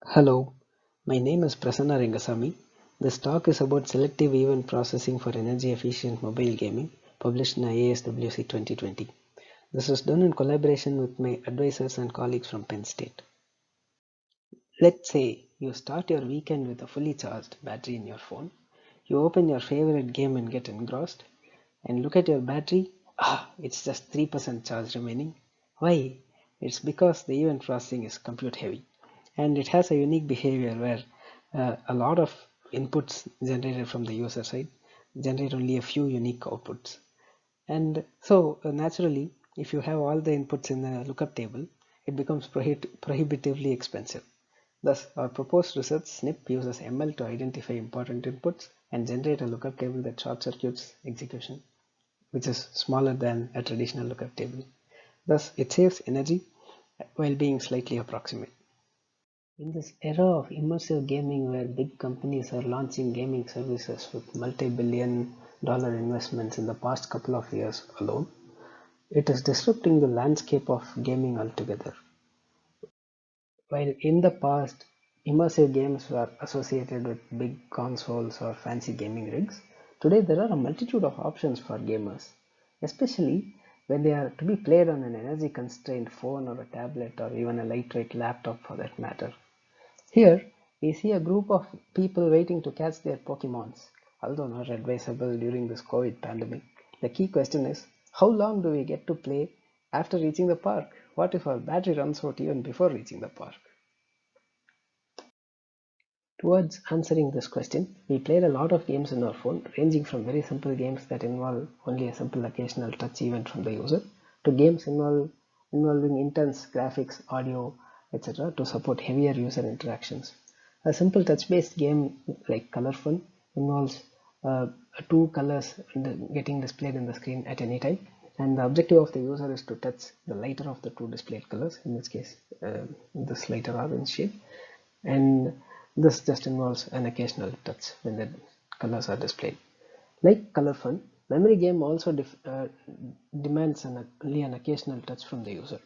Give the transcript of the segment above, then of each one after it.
Hello, my name is Prasanna Rangasamy. This talk is about selective event processing for energy efficient mobile gaming, published in IASWC 2020. This was done in collaboration with my advisors and colleagues from Penn State. Let's say you start your weekend with a fully charged battery in your phone. You open your favorite game and get engrossed, and look at your battery. It's just 3% charge remaining. Why? It's because the event processing is compute heavy, and it has a unique behavior where a lot of inputs generated from the user side generate only a few unique outputs. And so naturally, if you have all the inputs in the lookup table, it becomes prohibitively expensive. Thus, our proposed research SNIP uses ML to identify important inputs and generate a lookup table that short circuits execution, which is smaller than a traditional lookup table. Thus, it saves energy while being slightly approximate. In this era of immersive gaming where big companies are launching gaming services with multi-billion-dollar investments in the past couple of years alone, it is disrupting the landscape of gaming altogether. While in the past, immersive games were associated with big consoles or fancy gaming rigs, today there are a multitude of options for gamers, especially when they are to be played on an energy constrained phone or a tablet or even a lightweight laptop for that matter. Here, we see a group of people waiting to catch their Pokemons, although not advisable during this COVID pandemic. The key question is, how long do we get to play after reaching the park? What if our battery runs out even before reaching the park? Towards answering this question, we played a lot of games in our phone, ranging from very simple games that involve only a simple occasional touch event from the user, to games involving intense graphics, audio, etc. to support heavier user interactions. A simple touch-based game like Color Fun involves two colors getting displayed in the screen at any time, and the objective of the user is to touch the lighter of the two displayed colors, in this case this lighter orange shade, and this just involves an occasional touch when the colors are displayed. Like Color Fun, Memory Game also demands only an occasional touch from the user.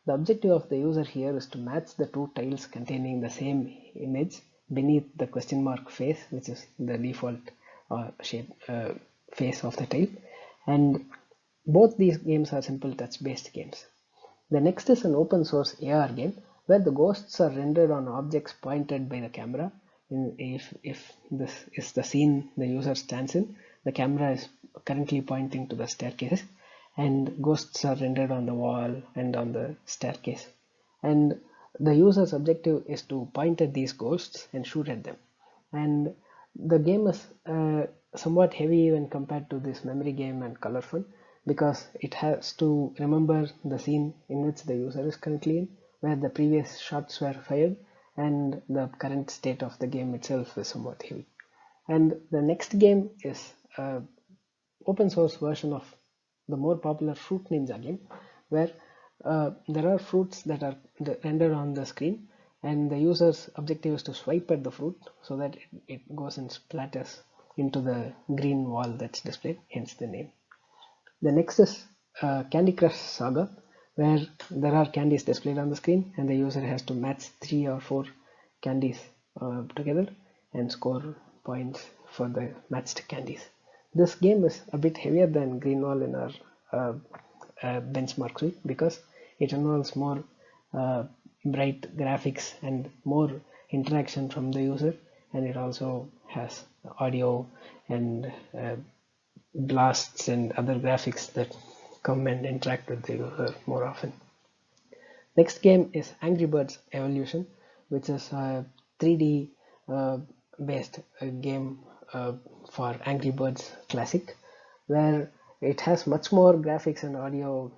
The objective of the user here is to match the two tiles containing the same image beneath the question mark face, which is the default shape face of the tile, and both these games are simple touch-based games. The next is an open source AR game where the ghosts are rendered on objects pointed by the camera. If this is the scene the user stands in, the camera is currently pointing to the staircase, and ghosts are rendered on the wall and on the staircase. And the user's objective is to point at these ghosts and shoot at them. And the game is somewhat heavy when compared to this memory game and Color Fun, because it has to remember the scene in which the user is currently in, where the previous shots were fired, and the current state of the game itself is somewhat heavy. And the next game is an open source version of the more popular Fruit Ninja game, where there are fruits that are rendered on the screen, and the user's objective is to swipe at the fruit so that it goes and splatters into the green wall that's displayed, hence the name. The next is Candy Crush Saga, where there are candies displayed on the screen and the user has to match 3 or 4 candies together and score points for the matched candies. This game is a bit heavier than Green Wall in our benchmark suite because it involves more bright graphics and more interaction from the user, and it also has audio and blasts and other graphics that come and interact with the user more often. Next game is Angry Birds Evolution, which is a 3D based game for Angry Birds Classic, where it has much more graphics and audio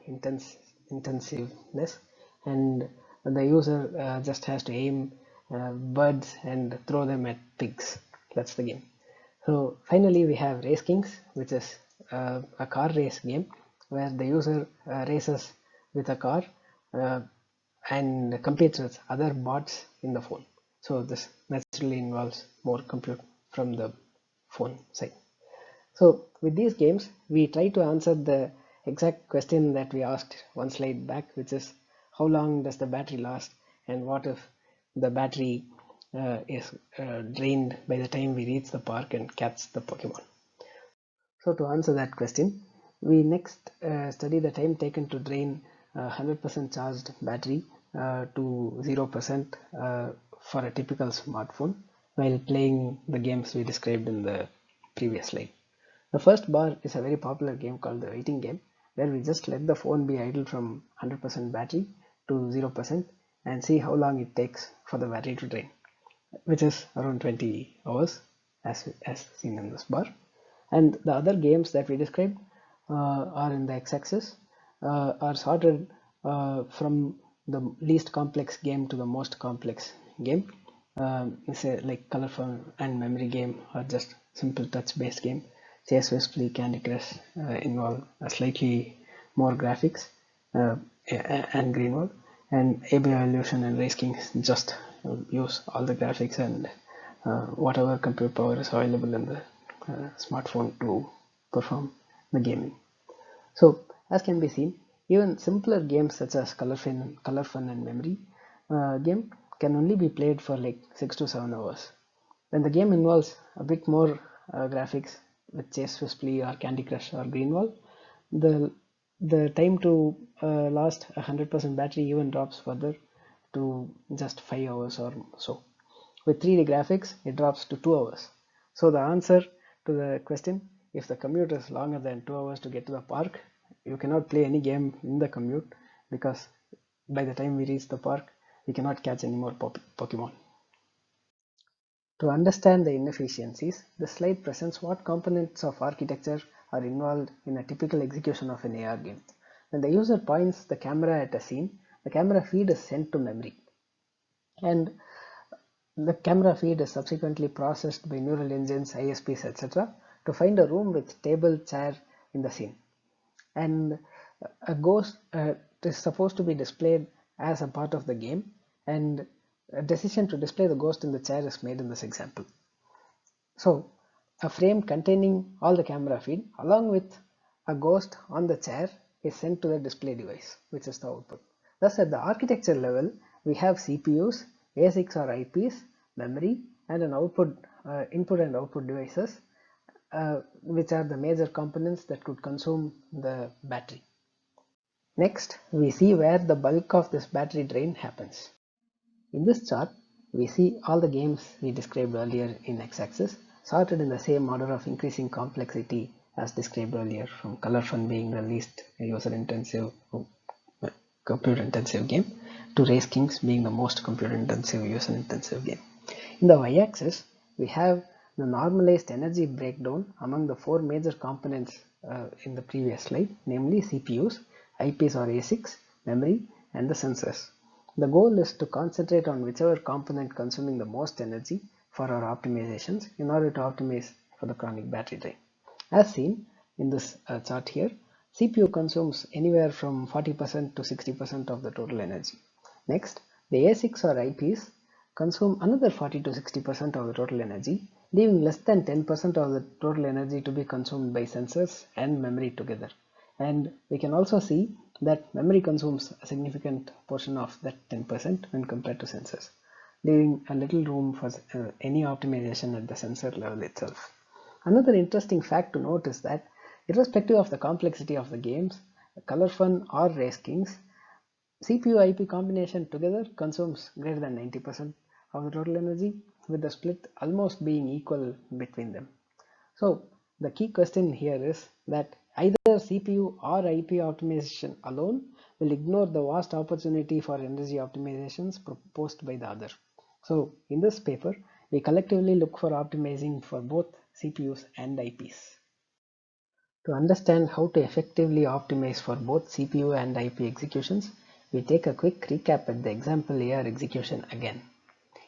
intensiveness, and the user just has to aim birds and throw them at pigs. That's the game. So finally we have Race Kings, which is a car race game where the user races with a car and competes with other bots in the phone. So this naturally involves more compute from the phone side. So with these games, we try to answer the exact question that we asked one slide back, which is how long does the battery last, and what if the battery is drained by the time we reach the park and catch the Pokemon. So to answer that question, we next study the time taken to drain 100% charged battery to 0% for a typical smartphone while playing the games we described in the previous slide. The first bar is a very popular game called the waiting game, where we just let the phone be idle from 100% battery to 0% and see how long it takes for the battery to drain, which is around 20 hours as seen in this bar. And the other games that we described are in the x-axis, are sorted from the least complex game to the most complex game. Say like color fun and memory game are just simple touch based game. Chase Whistley, Candy Crush involve a slightly more graphics, and Greenwald, and AB Evolution and Race Kings just use all the graphics and whatever compute power is available in the smartphone to perform the gaming. So as can be seen, even simpler games such as color fun and memory game can only be played for like 6 to 7 hours. When the game involves a bit more graphics with Chase Whistley or Candy Crush or Greenwald, the time to last 100% battery even drops further to just 5 hours or so. With 3D graphics, it drops to 2 hours. So the answer to the question, if the commute is longer than 2 hours to get to the park, you cannot play any game in the commute, because by the time we reach the park, we cannot catch any more Pokemon. To understand the inefficiencies, the slide presents what components of architecture are involved in a typical execution of an AR game. When the user points the camera at a scene, the camera feed is sent to memory, and the camera feed is subsequently processed by neural engines, ISPs, etc. to find a room with table, chair in the scene. And a ghost is supposed to be displayed as a part of the game, and a decision to display the ghost in the chair is made in this example. So a frame containing all the camera feed along with a ghost on the chair is sent to the display device, which is the output. Thus at the architecture level, we have CPUs, ASICs or IPs, memory, and an output input and output devices, which are the major components that could consume the battery. Next, we see where the bulk of this battery drain happens. In this chart, we see all the games we described earlier in x-axis sorted in the same order of increasing complexity as described earlier, from color fun being the least user-intensive, compute-intensive game, to Race Kings being the most compute-intensive, user-intensive game. In the y-axis, we have the normalized energy breakdown among the four major components in the previous slide, namely CPUs, IPs or ASICs, memory, and the sensors. The goal is to concentrate on whichever component consuming the most energy for our optimizations in order to optimize for the chronic battery drain. As seen in this chart here, CPU consumes anywhere from 40% to 60% of the total energy. Next, the ASICs or IPs consume another 40 to 60% of the total energy, leaving less than 10% of the total energy to be consumed by sensors and memory together. And we can also see that memory consumes a significant portion of that 10% when compared to sensors, leaving a little room for any optimization at the sensor level itself. Another interesting fact to note is that irrespective of the complexity of the games, color fun or Race Kings, CPU-IP combination together consumes greater than 90% of the total energy, with the split almost being equal between them. So the key question here is that either CPU or IP optimization alone will ignore the vast opportunity for energy optimizations proposed by the other. So in this paper, we collectively look for optimizing for both CPUs and IPs. To understand how to effectively optimize for both CPU and IP executions, we take a quick recap at the example AR execution again.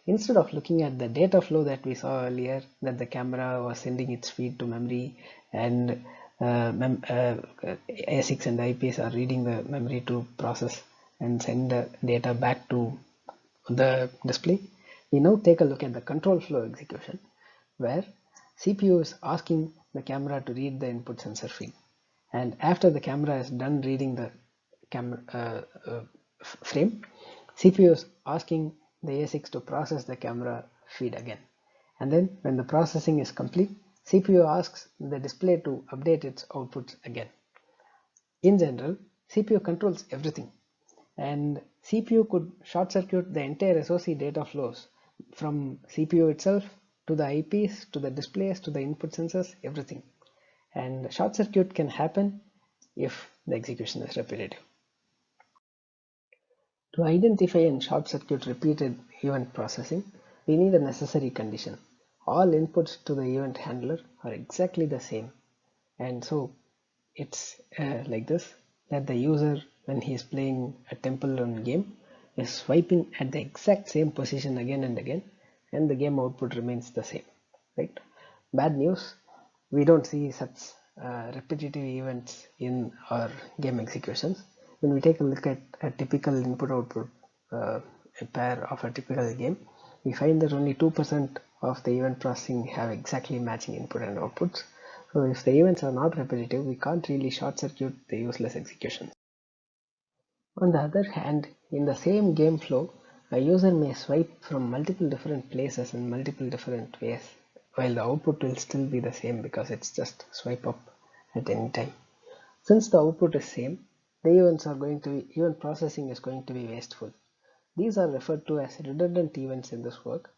Instead of looking at the data flow that we saw earlier, that the camera was sending its feed to memory and ASICs and IPs are reading the memory to process and send the data back to the display, we now take a look at the control flow execution, where CPU is asking the camera to read the input sensor feed, and after the camera is done reading the frame, CPU is asking the ASICs to process the camera feed again. And then when the processing is complete, CPU asks the display to update its outputs again. In general, CPU controls everything, and CPU could short circuit the entire SoC data flows from CPU itself to the IPs to the displays to the input sensors, everything. And short circuit can happen if the execution is repetitive. To identify and short circuit repeated event processing, we need a necessary condition. All inputs to the event handler are exactly the same, and so it's like this, that the user, when he is playing a temple run game, is swiping at the exact same position again and again, and the game output remains the same, right? Bad news, we don't see such repetitive events in our game executions. When we take a look at a typical input output pair of a typical game, we find that only 2% of the event processing have exactly matching input and outputs. So if the events are not repetitive, we can't really short circuit the useless executions. On the other hand, in the same game flow, a user may swipe from multiple different places in multiple different ways, while the output will still be the same because it's just swipe up at any time. Since the output is same, the event processing is going to be wasteful. These are referred to as redundant events in this work,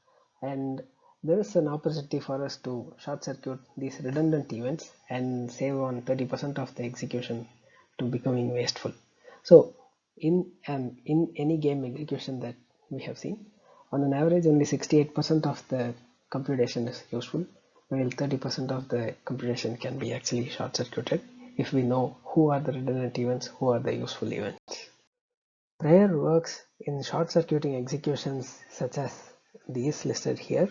and there is an opportunity for us to short circuit these redundant events and save on 30% of the execution to becoming wasteful. So in any game execution that we have seen, on an average only 68% of the computation is useful, while 30% of the computation can be actually short circuited if we know who are the redundant events, who are the useful events. Prior works in short-circuiting executions such as these listed here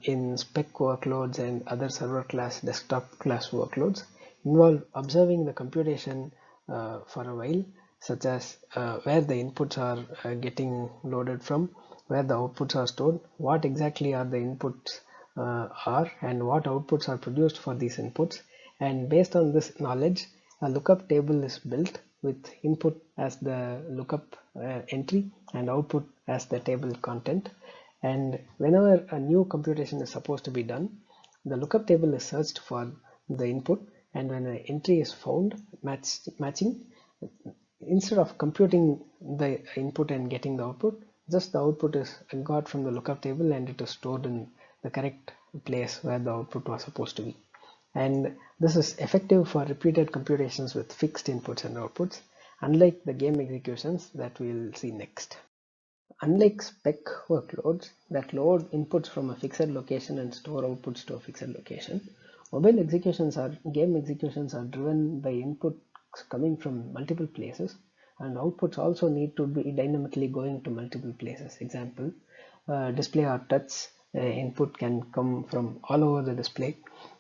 in spec workloads and other server class, desktop class workloads involve observing the computation for a while, such as where the inputs are getting loaded from, where the outputs are stored, what exactly are the inputs are, and what outputs are produced for these inputs. And based on this knowledge, a lookup table is built with input as the lookup entry and output as the table content. And whenever a new computation is supposed to be done, the lookup table is searched for the input, and when an entry is found matching, instead of computing the input and getting the output, just the output is got from the lookup table and it is stored in the correct place where the output was supposed to be. And this is effective for repeated computations with fixed inputs and outputs, unlike the game executions that we'll see next. Unlike spec workloads that load inputs from a fixed location and store outputs to a fixed location, game executions are driven by inputs coming from multiple places, and outputs also need to be dynamically going to multiple places. Example, display or touch input can come from all over the display,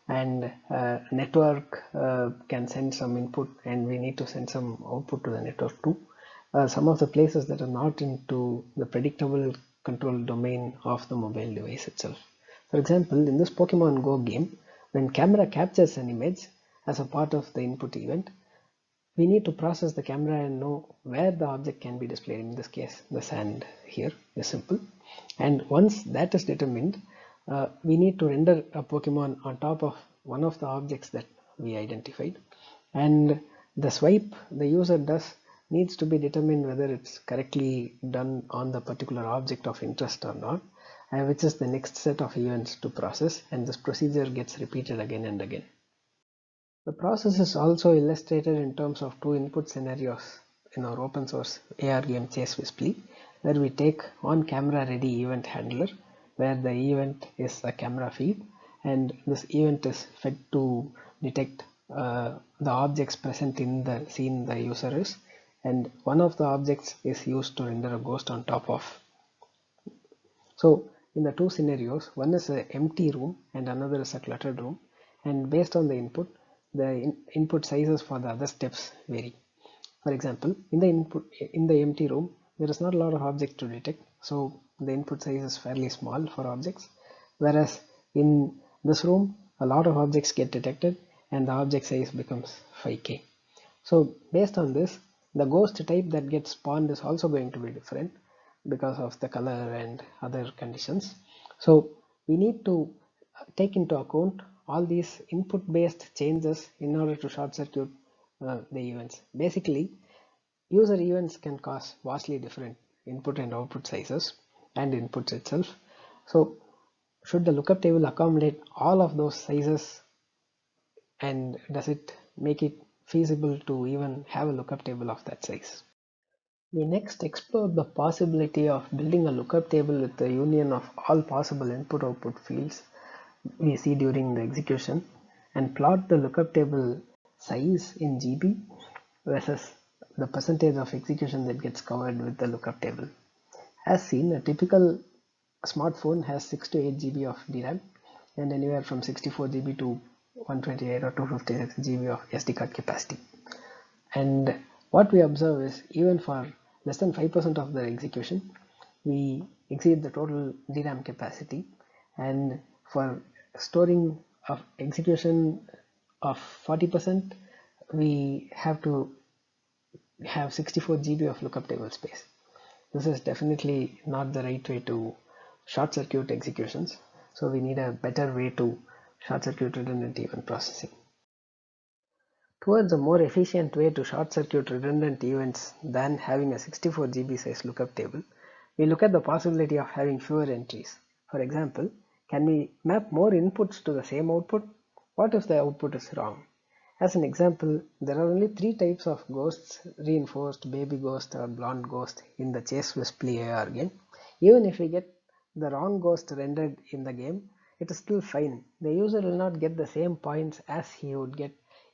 and network can send some input and we need to send some output to the network too. Some of the places that are not into the predictable control domain of the mobile device itself. For example, in this Pokemon Go game, when camera captures an image as a part of the input event, we need to process the camera and know where the object can be displayed. In this case, the sand here is simple. And once that is determined, we need to render a Pokemon on top of one of the objects that we identified. And the swipe the user does needs to be determined whether it's correctly done on the particular object of interest or not, which is the next set of events to process, and this procedure gets repeated again and again. The process is also illustrated in terms of two input scenarios in our open source AR game Chase Whisply, where we take on camera ready event handler, where the event is a camera feed, and this event is fed to detect the objects present in the scene the user is, and one of the objects is used to render a ghost on top of. So in the two scenarios, one is an empty room and another is a cluttered room, and based on the input, the input sizes for the other steps vary. For example, in the empty room, there is not a lot of objects to detect, so the input size is fairly small for objects, whereas in this room, a lot of objects get detected and the object size becomes 5k. So based on this, the ghost type that gets spawned is also going to be different. because of the color and other conditions. So we need to take into account all these input based changes in order to short circuit the events. Basically, user events can cause vastly different input and output sizes and inputs itself. So should the lookup table accommodate all of those sizes, and does it make it feasible to even have a lookup table of that size? We next explore the possibility of building a lookup table with the union of all possible input-output fields we see during the execution, and plot the lookup table size in GB versus the percentage of execution that gets covered with the lookup table. As seen, a typical smartphone has 6 to 8 GB of DRAM and anywhere from 64 GB to 128 or 256 GB of SD card capacity. And what we observe is, even for less than 5% of the execution, we exceed the total DRAM capacity, and for storing of execution of 40%, we have to have 64 GB of lookup table space. This is definitely not the right way to short circuit executions, so we need a better way to short circuit redundant event processing. Towards a more efficient way to short circuit redundant events than having a 64 GB size lookup table, we look at the possibility of having fewer entries. For example, can we map more inputs to the same output? What if the output is wrong? As an example, there are only 3 types of ghosts: reinforced, baby ghost, or blonde ghost in the Chase Whispley AR game. Even if we get the wrong ghost rendered in the game, it is still fine. The user will not get the same points as he would get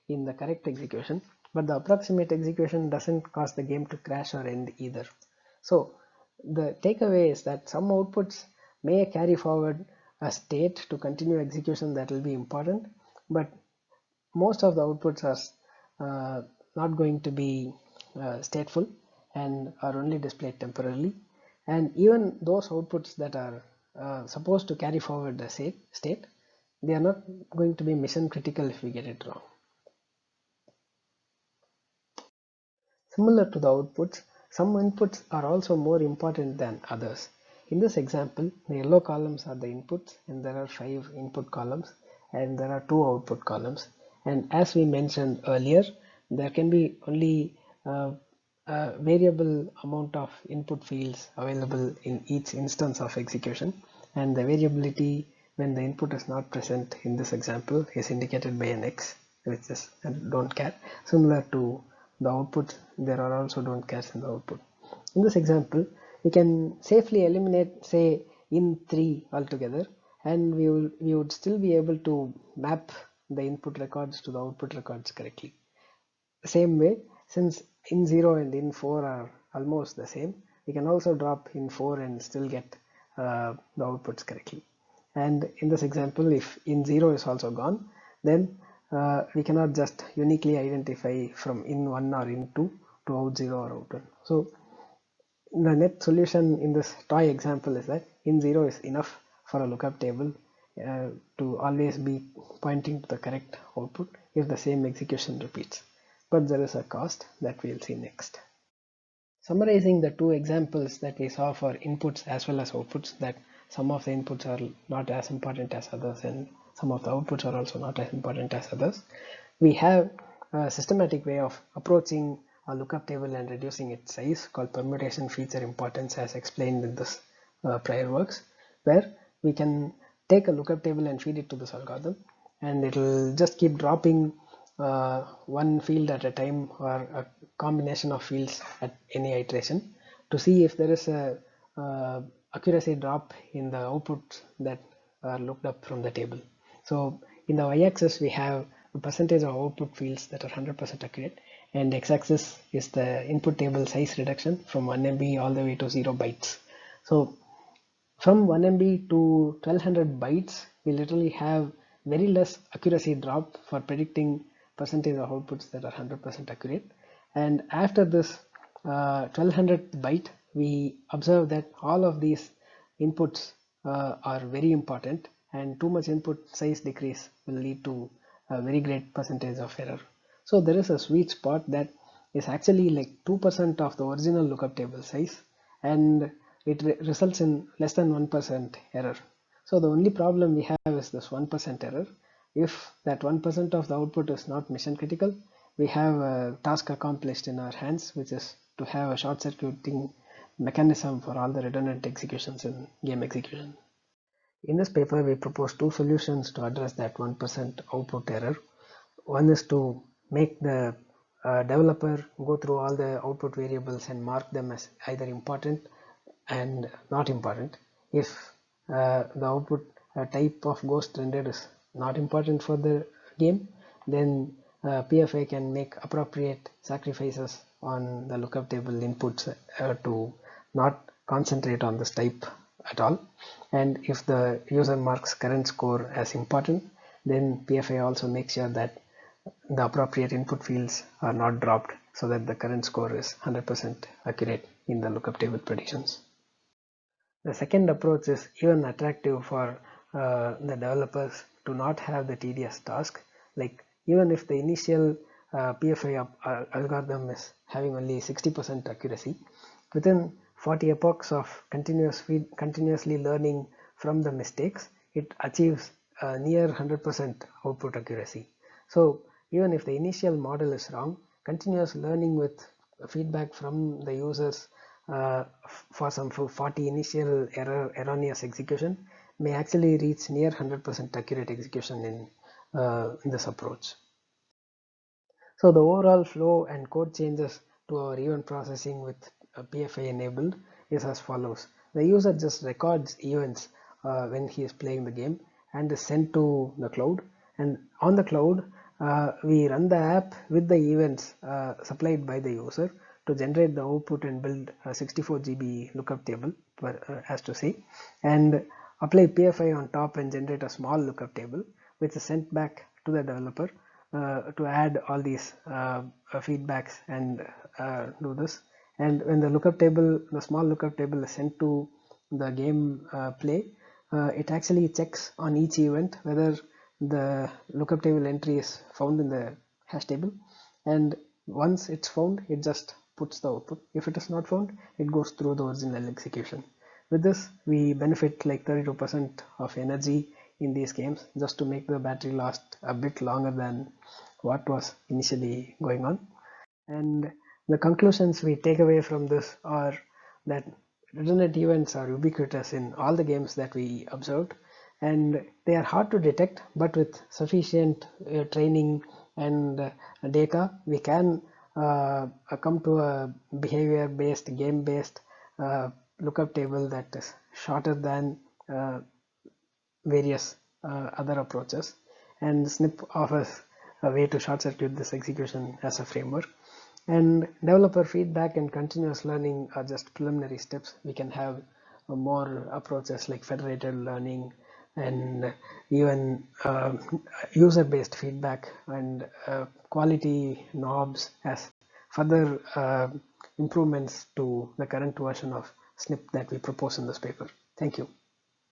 in the correct execution, but the approximate execution doesn't cause the game to crash or end either. So the takeaway is that some outputs may carry forward a state to continue execution that will be important, but most of the outputs are not going to be stateful and are only displayed temporarily. And even those outputs that are supposed to carry forward the state, they are not going to be mission critical if we get it wrong. Similar to the outputs, some inputs are also more important than others. In this example, the yellow columns are the inputs, and there are 5 input columns, and there are 2 output columns. And as we mentioned earlier, there can be only a variable amount of input fields available in each instance of execution, and the variability when the input is not present in this example is indicated by an X, which is don't care. Similar to the output, there are also don't cares in the output. In this example, we can safely eliminate, say, in3 altogether, and we would still be able to map the input records to the output records correctly. Same way, since in0 and in4 are almost the same, we can also drop in4 and still get the outputs correctly. And in this example, if in0 is also gone, then we cannot just uniquely identify from in1 or in2 to out0 or out1. So the net solution in this toy example is that in0 is enough for a lookup table to always be pointing to the correct output if the same execution repeats. But there is a cost that we'll see next. Summarizing the 2 examples that we saw for inputs as well as outputs, that some of the inputs are not as important as others and some of the outputs are also not as important as others, we have a systematic way of approaching a lookup table and reducing its size called permutation feature importance, as explained in this prior works, where we can take a lookup table and feed it to this algorithm, and it will just keep dropping one field at a time or a combination of fields at any iteration to see if there is a accuracy drop in the outputs that are looked up from the table. So in the y-axis we have the percentage of output fields that are 100% accurate, and x-axis is the input table size reduction from 1 MB all the way to 0 bytes. So from 1 MB to 1200 bytes, we literally have very less accuracy drop for predicting percentage of outputs that are 100% accurate. And after this 1200 byte, we observe that all of these inputs are very important, and too much input size decrease will lead to a very great percentage of error. So there is a sweet spot that is actually like 2% of the original lookup table size, and it results in less than 1% error. So the only problem we have is this 1% error. If that 1% of the output is not mission critical, we have a task accomplished in our hands, which is to have a short circuiting mechanism for all the redundant executions in game execution. In this paper, we propose two solutions to address that 1% output error. One is to make the developer go through all the output variables and mark them as either important and not important. If the output type of ghost rendered is not important for the game, then PFA can make appropriate sacrifices on the lookup table inputs to not concentrate on this type at all. And if the user marks current score as important, then PFA also makes sure that the appropriate input fields are not dropped so that the current score is 100% accurate in the lookup table predictions. The second approach is even attractive for the developers to not have the tedious task. Like even if the initial PFA algorithm is having only 60% accuracy, within 40 epochs of continuously learning from the mistakes, it achieves near 100% output accuracy. So even if the initial model is wrong, continuous learning with feedback from the users for some 40 initial erroneous execution may actually reach near 100% accurate execution in this approach. So the overall flow and code changes to our event processing with PFA enabled is as follows. The user just records events when he is playing the game and is sent to the cloud, and on the cloud we run the app with the events supplied by the user to generate the output and build a 64 GB lookup table as to say, and apply PFI on top and generate a small lookup table which is sent back to the developer to add all these feedbacks and do this. And when the small lookup table is sent to the game play, it actually checks on each event whether the lookup table entry is found in the hash table, and once it's found, it just puts the output. If it is not found, it goes through the original execution. With this, we benefit like 32% of energy in these games just to make the battery last a bit longer than what was initially going on. And the conclusions we take away from this are that redundant events are ubiquitous in all the games that we observed, and they are hard to detect, but with sufficient training and data, we can come to a behavior-based, game-based lookup table that is shorter than various other approaches. And SNIP offers a way to short circuit this execution as a framework. And developer feedback and continuous learning are just preliminary steps. We can have more approaches like federated learning and even user-based feedback and quality knobs as further improvements to the current version of SNIP that we propose in this paper. Thank you.